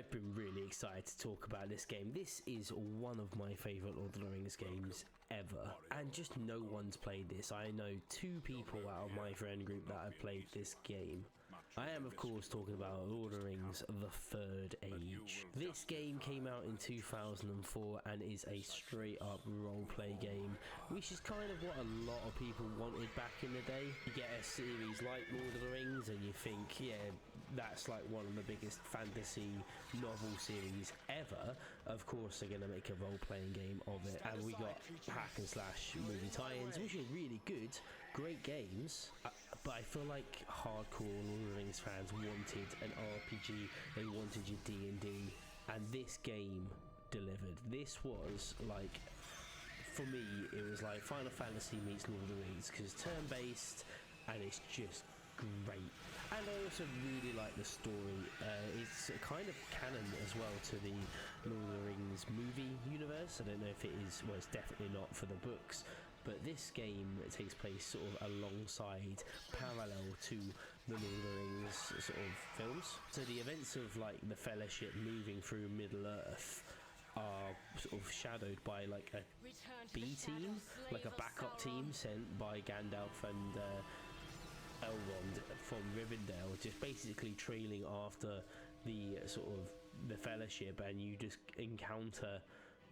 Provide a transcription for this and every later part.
I've been really excited to talk about this game. This is one of my favourite Lord of the Rings games ever, and just no one's played this. I know 2 people out of my friend group that have played this game. I am of course talking about Lord of the Rings The Third Age. This game came out in 2004 and is a straight up roleplay game, which is kind of what a lot of people wanted back in the day. You get a series like Lord of the Rings and you think, yeah, that's like one of the biggest fantasy novel series ever. Of course they're going to make a role-playing game of it, and we got hack and slash movie tie-ins, which are really good, great games, but I feel like hardcore Lord of the Rings fans wanted an RPG, they wanted your D&D, and this game delivered. This was like, for me, it was like Final Fantasy meets Lord of the Rings, because it's turn-based and it's just great. And I also really like the story. It's kind of canon as well to the Lord of the Rings movie universe. I don't know if it is, well, it's definitely not for the books, but this game takes place sort of alongside, parallel to the Lord of the Rings sort of films. So the events of like the Fellowship moving through Middle Earth are sort of shadowed by like a B team, like a backup team sent by Gandalf and Elrond from Rivendell, just basically trailing after the sort of the Fellowship, and you just encounter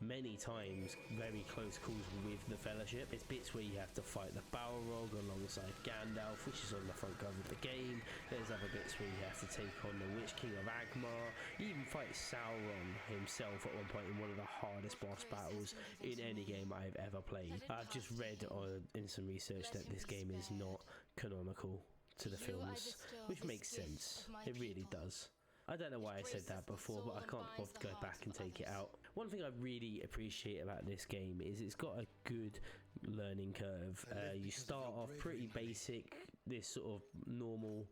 many times very close calls with the Fellowship. It's bits where you have to fight the Balrog alongside Gandalf, which is on the front cover of the game. There's other bits where you have to take on the Witch King of Angmar. You even fight Sauron himself at one point in one of the hardest boss battles in any game I've ever played. I've just read in some research that this game is not canonical to the films, which makes sense. It really does. I don't know why I said that before, but I can't bother to go back and take it out. One thing I really appreciate about this game is it's got a good learning curve. You start off pretty basic, this sort of normal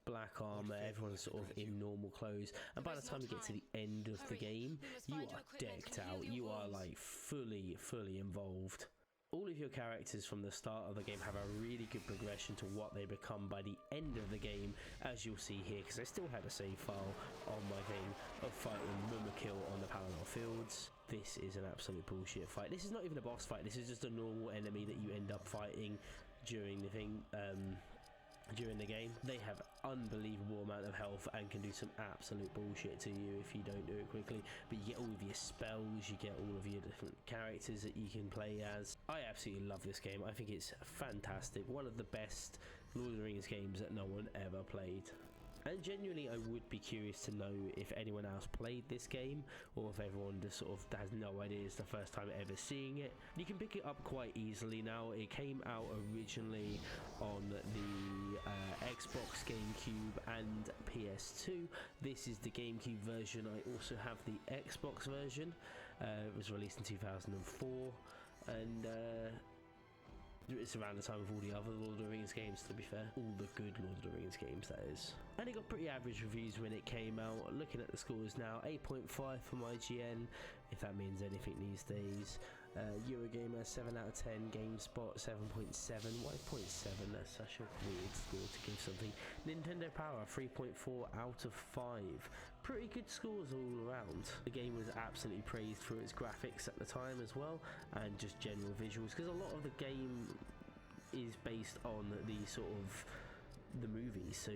black armor, everyone's sort of in normal clothes, and by the time you get to the end of the game, you are decked out, you are like fully involved. All of your characters from the start of the game have a really good progression to what they become by the end of the game, as you'll see here, because I still had a save file on my thing of fighting Mumakil on the Palador Fields. This is an absolute bullshit fight. This is not even a boss fight, this is just a normal enemy that you end up fighting during the thing. During the game, they have unbelievable amount of health and can do some absolute bullshit to you if you don't do it quickly, but you get all of your spells, you get all of your different characters that you can play as. I absolutely love this game. I think it's fantastic, one of the best Lord of the Rings games that no one ever played. And genuinely, I would be curious to know if anyone else played this game, or if everyone just sort of has no idea it's the first time ever seeing it. You can pick it up quite easily now. It came out originally on the Xbox, GameCube and PS2. This is the GameCube version. I also have the Xbox version. It was released in 2004, and it's around the time of all the other Lord of the Rings games, to be fair. All the good Lord of the Rings games, that is. And it got pretty average reviews when it came out. Looking at the scores now, 8.5 from IGN, if that means anything these days. Eurogamer, 7 out of 10. GameSpot, 7.7. 1.7, that's such a weird score to give something. Nintendo Power, 3.4 out of 5. Pretty good scores all around. The game was absolutely praised for its graphics at the time as well, and just general visuals, because a lot of the game is based on the sort of the movies, so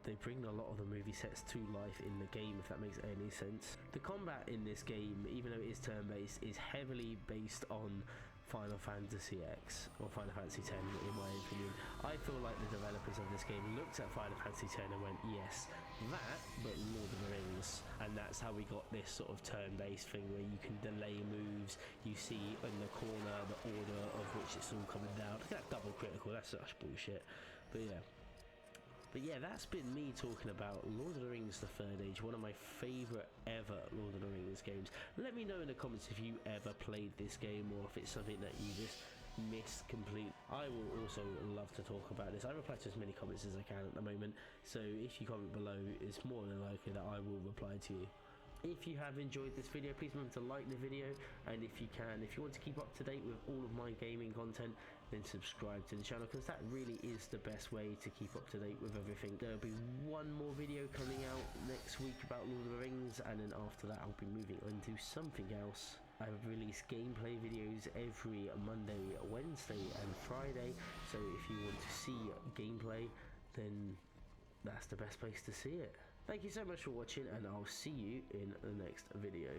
they bring a lot of the movie sets to life in the game, if that makes any sense. The combat in this game, even though it is turn-based, is heavily based on Final Fantasy X or Final Fantasy X, in my opinion. I feel like the developers of this game looked at Final Fantasy X and went, yes, that, but Lord of the Rings. And that's how we got this sort of turn-based thing where you can delay moves. You see in the corner the order of which it's all coming down. Look at that double critical, that's such bullshit. But yeah, that's been me talking about Lord of the Rings The Third Age, one of my favourite ever Lord of the Rings games. Let me know in the comments if you ever played this game, or if it's something that you just missed completely. I will also love to talk about this. I reply to as many comments as I can at the moment, so if you comment below, it's more than likely that I will reply to you. If you have enjoyed this video, please remember to like the video, and if you want to keep up to date with all of my gaming content, then subscribe to the channel, because that really is the best way to keep up to date with everything. There'll be one more video coming out next week about Lord of the Rings, and then after that I'll be moving on to something else. I release gameplay videos every Monday, Wednesday and Friday, so if you want to see gameplay, then that's the best place to see it. Thank you so much for watching, and I'll see you in the next video.